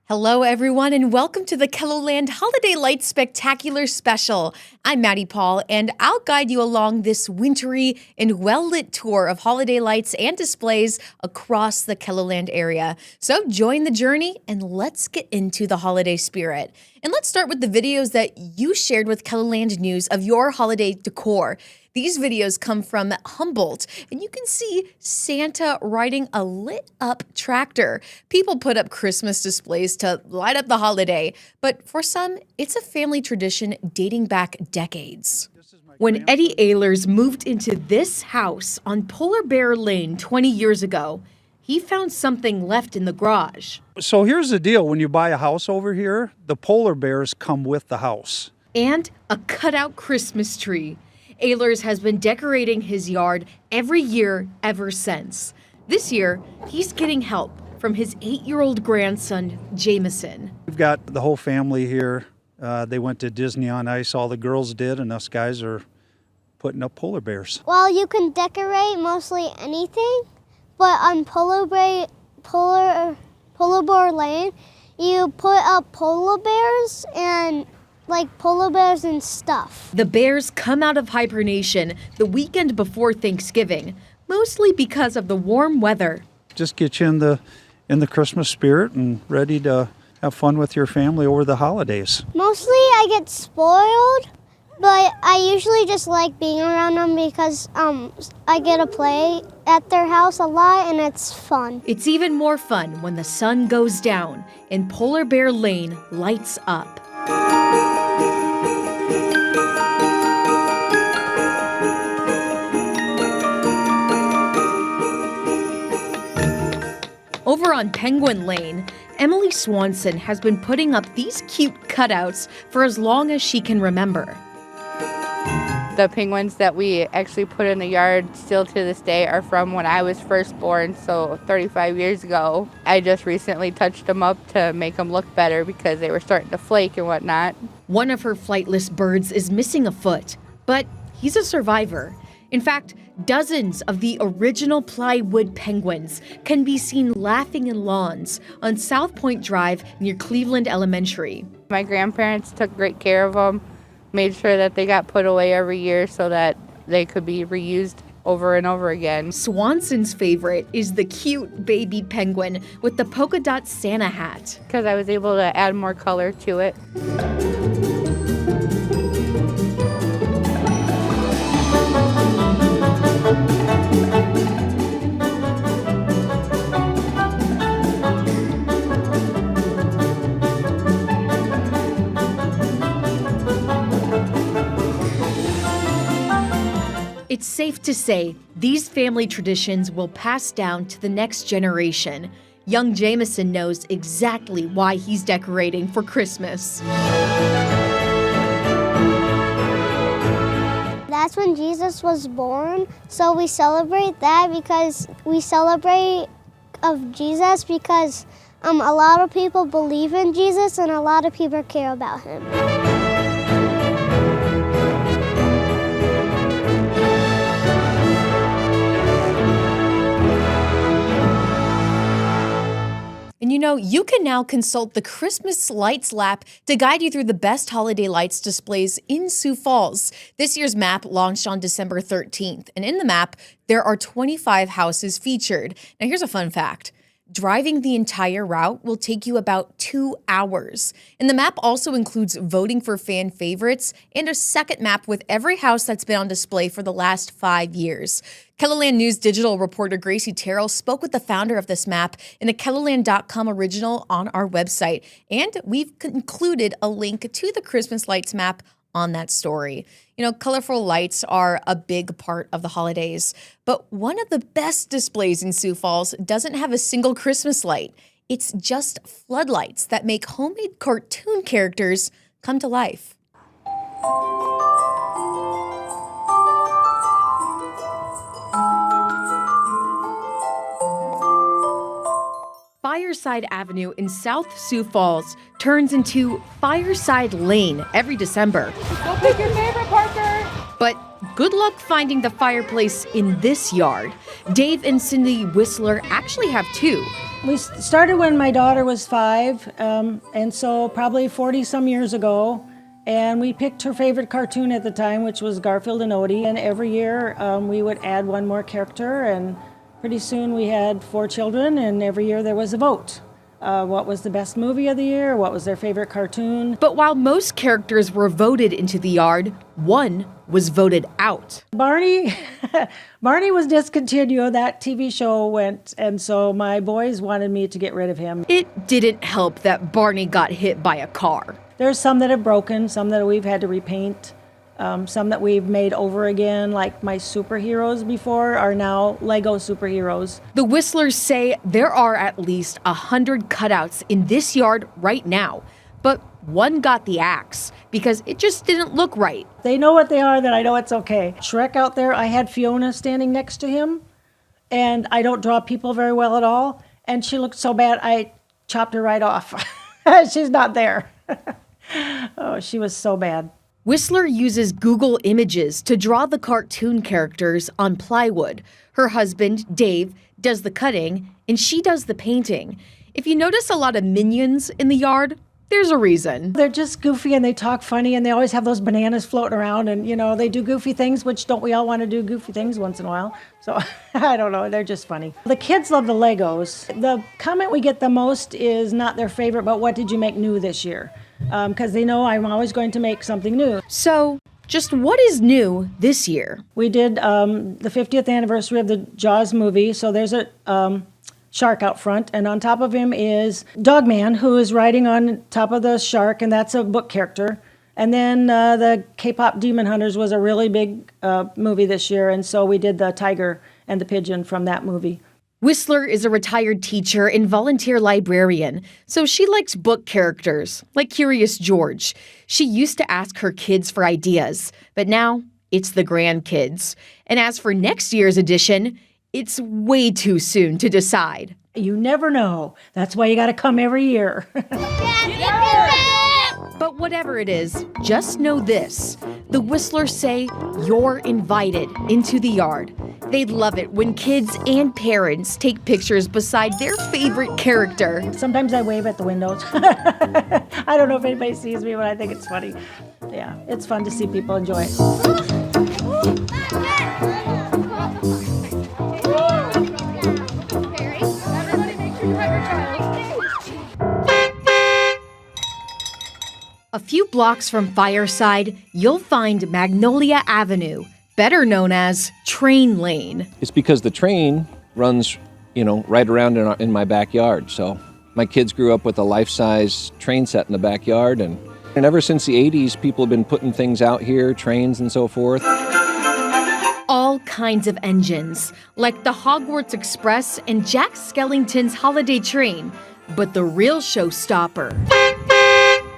Hello, everyone, and welcome to the KELOLAND Holiday Lights Spectacular Special. I'm Maddie Paul, and I'll guide you along this wintry and well-lit tour of holiday lights and displays across the KELOLAND area. So join the journey, and let's get into the holiday spirit. And let's start with the videos that you shared with KELOLAND News of your holiday decor. These videos come from Humboldt, and you can see Santa riding a lit-up tractor. People put up Christmas displays to light up the holiday, but for some, it's a family tradition dating back decades. When Eddie Ehlers moved into this house on Polar Bear Lane 20 years ago, he found something left in the garage. So here's the deal. When you buy a house over here, the polar bears come with the house. And a cutout Christmas tree. Ehlers has been decorating his yard every year ever since. This year, he's getting help from his 8-year-old grandson, Jameson. We've got the whole family here. They went to Disney on Ice, all the girls did, and us guys are putting up polar bears. Well, you can decorate mostly anything, but on Polar Bear Lane, you put up polar bears and polar bears and stuff. The bears come out of hibernation the weekend before Thanksgiving, mostly because of the warm weather. Just get you in the Christmas spirit and ready to have fun with your family over the holidays. Mostly I get spoiled, but I usually just like being around them because I get to play at their house a lot and it's fun. It's even more fun when the sun goes down and Polar Bear Lane lights up. Over on Penguin Lane, Emily Swanson has been putting up these cute cutouts for as long as she can remember. The penguins that we actually put in the yard still to this day are from when I was first born, so 35 years ago. I just recently touched them up to make them look better because they were starting to flake and whatnot. One of her flightless birds is missing a foot, but he's a survivor. In fact, dozens of the original plywood penguins can be seen laughing in lawns on South Point Drive near Cleveland Elementary. My grandparents took great care of them, made sure that they got put away every year so that they could be reused over and over again. Swanson's favorite is the cute baby penguin with the polka dot Santa hat. Because I was able to add more color to it. It's safe to say these family traditions will pass down to the next generation. Young Jameson knows exactly why he's decorating for Christmas. That's when Jesus was born, so we celebrate that because we celebrate of Jesus because a lot of people believe in Jesus and a lot of people care about him. And you can now consult the Christmas Lights Lap to guide you through the best holiday lights displays in Sioux Falls. This year's map launched on December 13th, and in the map, there are 25 houses featured. Now, here's a fun fact. Driving the entire route will take you about 2 hours. And the map also includes voting for fan favorites and a second map with every house that's been on display for the last 5 years. KELOLAND News digital reporter Gracie Terrell spoke with the founder of this map in a KELOLAND.com original on our website. And we've included a link to the Christmas lights map on that story. Colorful lights are a big part of the holidays, but one of the best displays in Sioux Falls doesn't have a single Christmas light. It's just floodlights that make homemade cartoon characters come to life. Fireside Avenue in South Sioux Falls turns into Fireside Lane every December. Go pick your favorite, Parker! But good luck finding the fireplace in this yard. Dave and Cindy Whistler actually have two. We started when my daughter was 5, and so probably 40-some years ago. And we picked her favorite cartoon at the time, which was Garfield and Odie. And every year we would add one more character, and pretty soon we had 4 children, and every year there was a vote. What was the best movie of the year? What was their favorite cartoon? But while most characters were voted into the yard, one was voted out. Barney was discontinued. That TV show went, and so my boys wanted me to get rid of him. It didn't help that Barney got hit by a car. There's some that have broken, some that we've had to repaint, some that we've made over again, like my superheroes before are now Lego superheroes. The Whistlers say there are at least 100 cutouts in this yard right now, but one got the axe because it just didn't look right. They know what they are, then I know it's okay. Shrek out there, I had Fiona standing next to him, and I don't draw people very well at all, and she looked so bad I chopped her right off. She's not there. Oh, she was so bad. Whistler uses Google Images to draw the cartoon characters on plywood. Her husband, Dave, does the cutting, and she does the painting. If you notice a lot of minions in the yard, there's a reason. They're just goofy and they talk funny and they always have those bananas floating around and, you know, they do goofy things, which don't we all want to do goofy things once in a while? So I don't know, they're just funny. The kids love the Legos. The comment we get the most is not their favorite, but what did you make new this year? Because they know I'm always going to make something new. So, just what is new this year? We did the 50th anniversary of the Jaws movie, so there's a shark out front, and on top of him is Dogman, who is riding on top of the shark, and that's a book character. And then the K-pop Demon Hunters was a really big movie this year, and so we did the tiger and the pigeon from that movie. Whistler is a retired teacher and volunteer librarian, so she likes book characters, like Curious George. She used to ask her kids for ideas, but now it's the grandkids. And as for next year's edition, it's way too soon to decide. You never know. That's why you got to come every year. But whatever it is, just know this. The Whistlers say you're invited into the yard. They love it when kids and parents take pictures beside their favorite character. Sometimes I wave at the windows. I don't know if anybody sees me, but I think it's funny. Yeah, it's fun to see people enjoy it. A few blocks from Fireside, you'll find Magnolia Avenue, better known as Train Lane. It's because the train runs, right around in my backyard. So my kids grew up with a life-size train set in the backyard. And ever since the 80s, people have been putting things out here, trains and so forth. All kinds of engines, like the Hogwarts Express and Jack Skellington's Holiday Train. But the real showstopper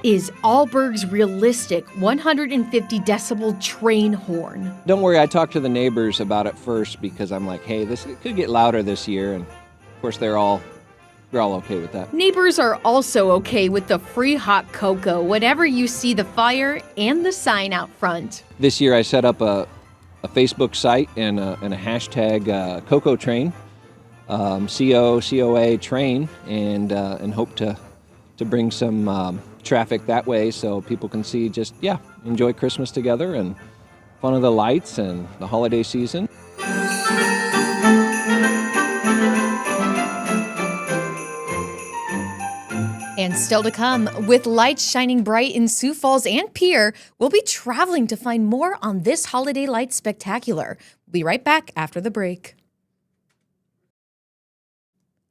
is Allberg's realistic 150 decibel train horn. Don't worry, I talked to the neighbors about it first because I'm like, hey, it could get louder this year. And of course, they're all okay with that. Neighbors are also okay with the free hot cocoa whenever you see the fire and the sign out front. This year I set up a Facebook site and a hashtag Cocoa Train, COA Train, and hope to bring some traffic that way so people can see enjoy Christmas together and fun of the lights and the holiday season. And still to come, with lights shining bright in Sioux Falls and Pierre, we'll be traveling to find more on this holiday light spectacular. We'll be right back after the break.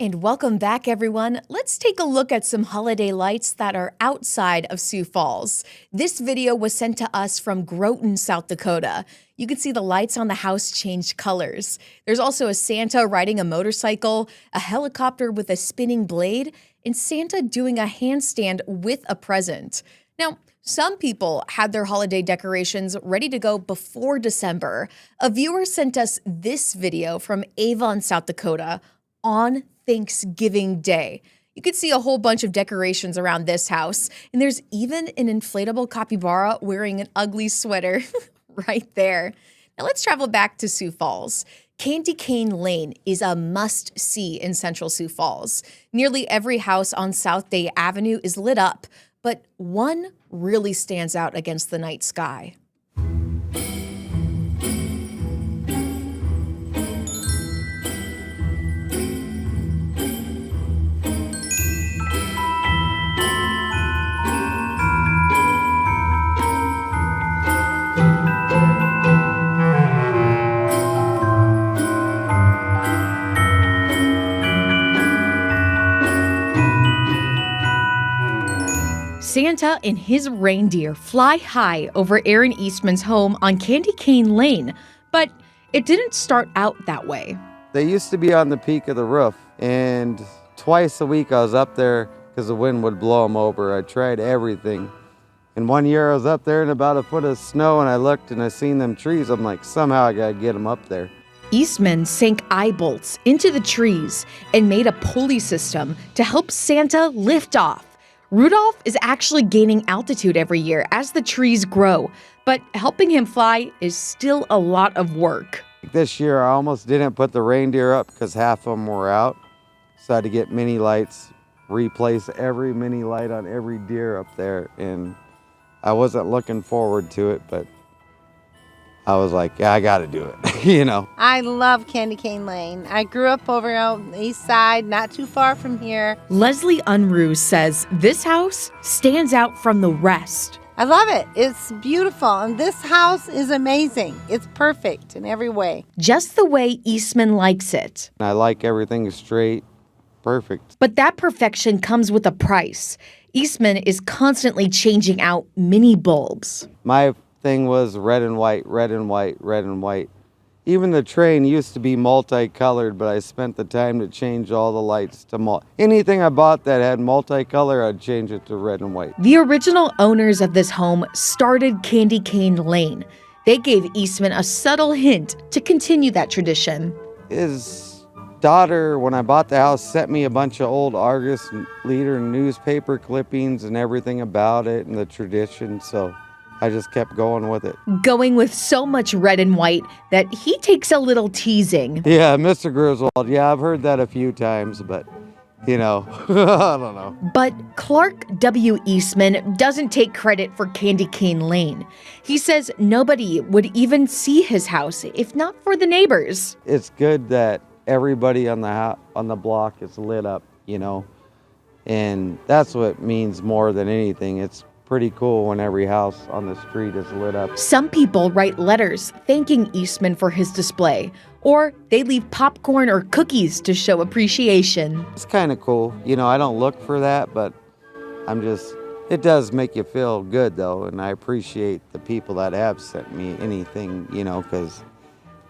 And welcome back, everyone. Let's take a look at some holiday lights that are outside of Sioux Falls. This video was sent to us from Groton, South Dakota. You can see the lights on the house change colors. There's also a Santa riding a motorcycle, a helicopter with a spinning blade, and Santa doing a handstand with a present. Now, some people had their holiday decorations ready to go before December. A viewer sent us this video from Avon, South Dakota on Thanksgiving Day. You could see a whole bunch of decorations around this house, and there's even an inflatable capybara wearing an ugly sweater right there. Now let's travel back to Sioux Falls. Candy Cane Lane is a must-see in Central Sioux Falls. Nearly every house on South Avenue is lit up, but one really stands out against the night sky. Santa and his reindeer fly high over Aaron Eastman's home on Candy Cane Lane, but it didn't start out that way. They used to be on the peak of the roof, and twice a week I was up there because the wind would blow them over. I tried everything. And one year I was up there in about a foot of snow, and I looked and I seen them trees. I'm like, somehow I gotta get them up there. Eastman sank eye bolts into the trees and made a pulley system to help Santa lift off. Rudolph is actually gaining altitude every year as the trees grow, but helping him fly is still a lot of work. This year I almost didn't put the reindeer up because half of them were out. So I had to get mini lights, replace every mini light on every deer up there, and I wasn't looking forward to it, but I was like, yeah, I gotta do it, you know. I love Candy Cane Lane. I grew up over on the east side, not too far from here. Leslie Unruh says this house stands out from the rest. I love it. It's beautiful, and this house is amazing. It's perfect in every way. Just the way Eastman likes it. I like everything straight, perfect. But that perfection comes with a price. Eastman is constantly changing out mini bulbs. My thing was red and white, red and white, red and white. Even the train used to be multicolored, but I spent the time to change all the lights to anything I bought that had multicolor, I'd change it to red and white. The original owners of this home started Candy Cane Lane. They gave Eastman a subtle hint to continue that tradition. His daughter, when I bought the house, sent me a bunch of old Argus Leader newspaper clippings and everything about it and the tradition, so I just kept going with it. Going with so much red and white that he takes a little teasing. Yeah, Mr. Griswold, yeah, I've heard that a few times, but, you know, I don't know. But Clark W. Eastman doesn't take credit for Candy Cane Lane. He says nobody would even see his house if not for the neighbors. It's good that everybody on the block is lit up, you know, and that's what means more than anything. It's pretty cool when every house on the street is lit up. Some people write letters thanking Eastman for his display, or they leave popcorn or cookies to show appreciation. It's kind of cool. You know, I don't look for that, but it does make you feel good though, and I appreciate the people that have sent me anything, you know, because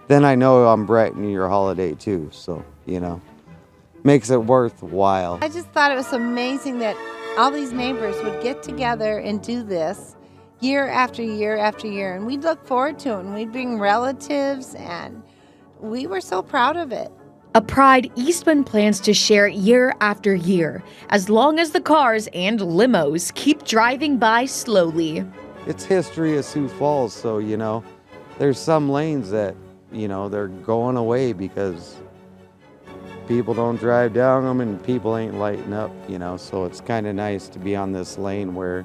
then I know I'm brightening your holiday too, so, you know, makes it worthwhile. I just thought it was amazing that all these neighbors would get together and do this year after year after year, and we'd look forward to it, and we'd bring relatives, and we were so proud of it. A pride Eastman plans to share year after year, as long as the cars and limos keep driving by slowly. It's history of Sioux Falls, so, you know, there's some lanes that, you know, they're going away because people don't drive down them and people ain't lighting up, you know, so it's kind of nice to be on this lane where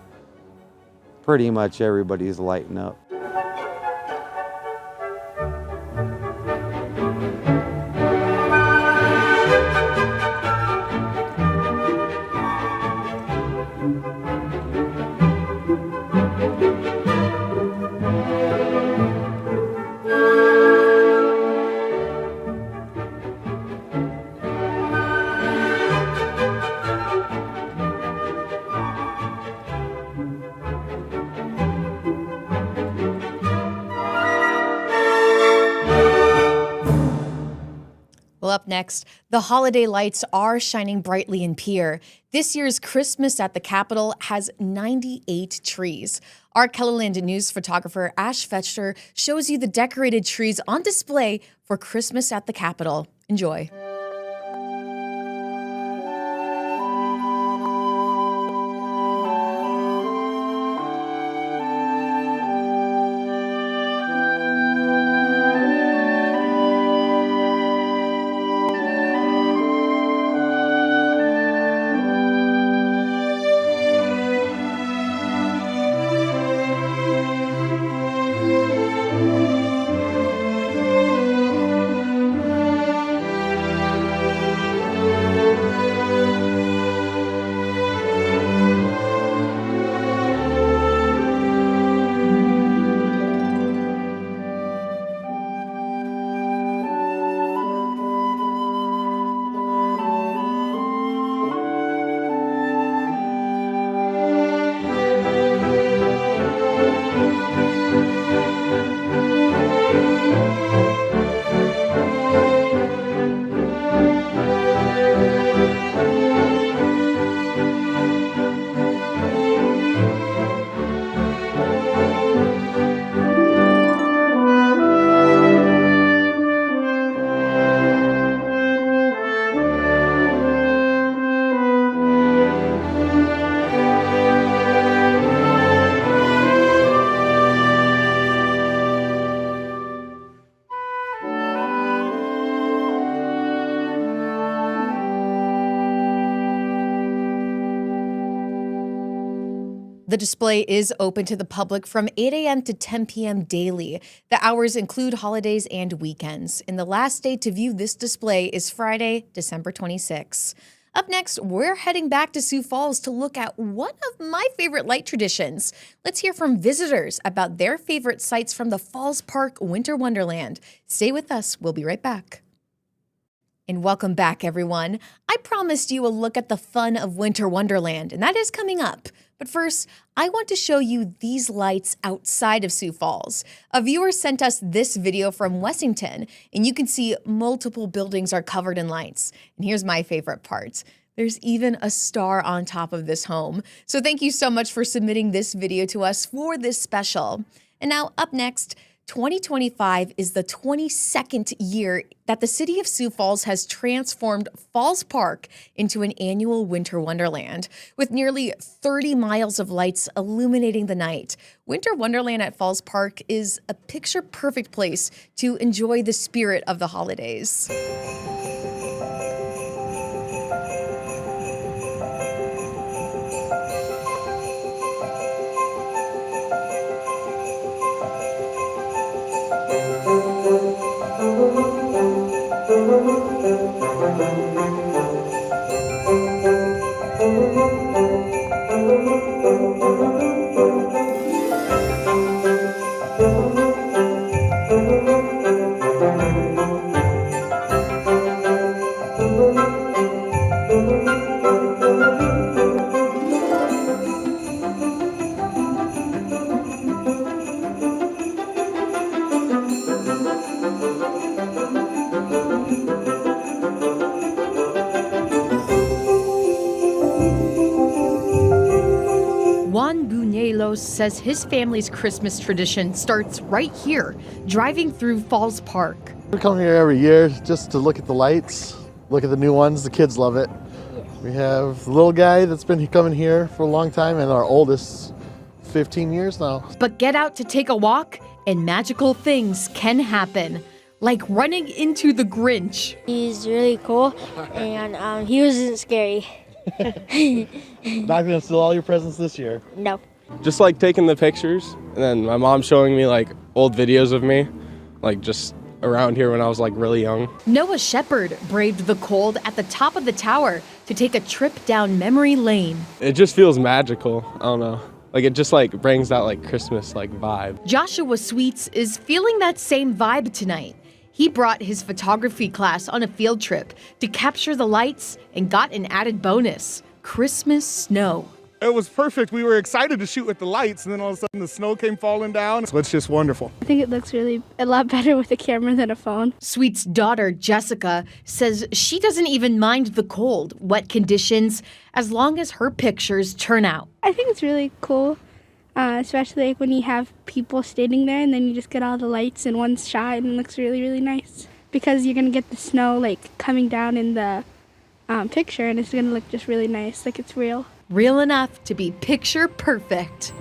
pretty much everybody's lighting up. Well, up next, the holiday lights are shining brightly in Pierre. This year's Christmas at the Capitol has 98 trees. Our KELOLAND news photographer Ash Fetcher shows you the decorated trees on display for Christmas at the Capitol. Enjoy. The display is open to the public from 8 a.m. to 10 p.m. daily. The hours include holidays and weekends. And the last day to view this display is Friday, December 26. Up next, we're heading back to Sioux Falls to look at one of my favorite light traditions. Let's hear from visitors about their favorite sights from the Falls Park Winter Wonderland. Stay with us. We'll be right back. And welcome back, everyone. I promised you a look at the fun of Winter Wonderland, and that is coming up. But first, I want to show you these lights outside of Sioux Falls. A viewer sent us this video from Wessington, and you can see multiple buildings are covered in lights. And here's my favorite part. There's even a star on top of this home. So thank you so much for submitting this video to us for this special. And now up next, 2025 is the 22nd year that the city of Sioux Falls has transformed Falls Park into an annual winter wonderland. With nearly 30 miles of lights illuminating the night, Winter Wonderland at Falls Park is a picture-perfect place to enjoy the spirit of the holidays. Says his family's Christmas tradition starts right here, driving through Falls Park. We come here every year just to look at the lights, look at the new ones. The kids love it. We have the little guy that's been coming here for a long time, and our oldest, 15 years now. But get out to take a walk, and magical things can happen, like running into the Grinch. He's really cool, and he wasn't scary. Not gonna steal all your presents this year. No. Just like taking the pictures, and then my mom showing me like old videos of me, like just around here when I was like really young. Noah Shepherd braved the cold at the top of the tower to take a trip down memory lane. It just feels magical. I don't know. Like it just like brings that like Christmas like vibe. Joshua Sweets is feeling that same vibe tonight. He brought his photography class on a field trip to capture the lights and got an added bonus, Christmas snow. It was perfect. We were excited to shoot with the lights, and then all of a sudden the snow came falling down. So it's just wonderful. I think it looks really a lot better with a camera than a phone. Sweet's daughter, Jessica, says she doesn't even mind the cold, wet conditions, as long as her pictures turn out. I think it's really cool, especially like when you have people standing there and then you just get all the lights in one shot, and it looks really, really nice. Because you're going to get the snow like coming down in the picture, and it's going to look just really nice, like it's real. Real enough to be picture perfect.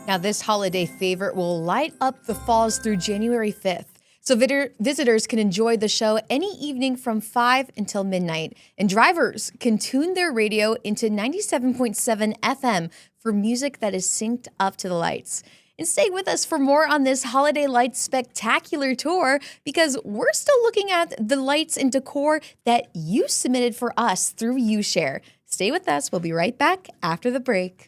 Now, this holiday favorite will light up the falls through January 5th. So visitors can enjoy the show any evening from 5 until midnight. And drivers can tune their radio into 97.7 FM for music that is synced up to the lights. And stay with us for more on this Holiday Lights Spectacular Tour, because we're still looking at the lights and decor that you submitted for us through YouShare. Stay with us. We'll be right back after the break.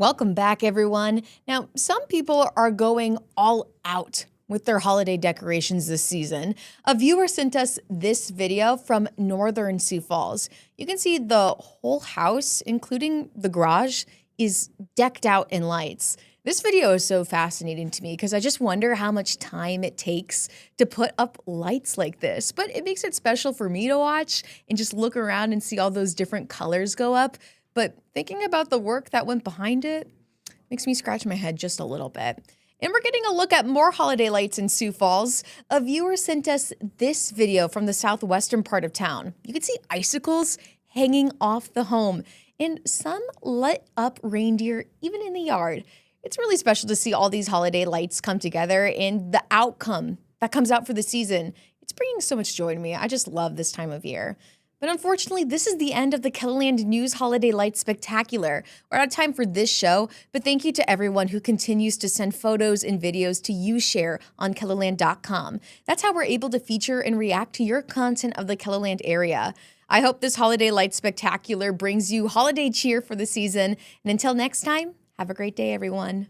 Welcome back, everyone. Now, some people are going all out with their holiday decorations this season. A viewer sent us this video from northern Sioux Falls. You can see the whole house, including the garage, is decked out in lights. This video is so fascinating to me because I just wonder how much time it takes to put up lights like this. But it makes it special for me to watch and just look around and see all those different colors go up. But thinking about the work that went behind it makes me scratch my head just a little bit. And we're getting a look at more holiday lights in Sioux Falls. A viewer sent us this video from the southwestern part of town. You can see icicles hanging off the home and some lit up reindeer even in the yard. It's really special to see all these holiday lights come together and the outcome that comes out for the season. It's bringing so much joy to me. I just love this time of year. But unfortunately, this is the end of the KELOLAND News Holiday Lights Spectacular. We're out of time for this show, but thank you to everyone who continues to send photos and videos to YouShare on KELOLAND.com. That's how we're able to feature and react to your content of the KELOLAND area. I hope this Holiday Lights Spectacular brings you holiday cheer for the season. And until next time, have a great day, everyone.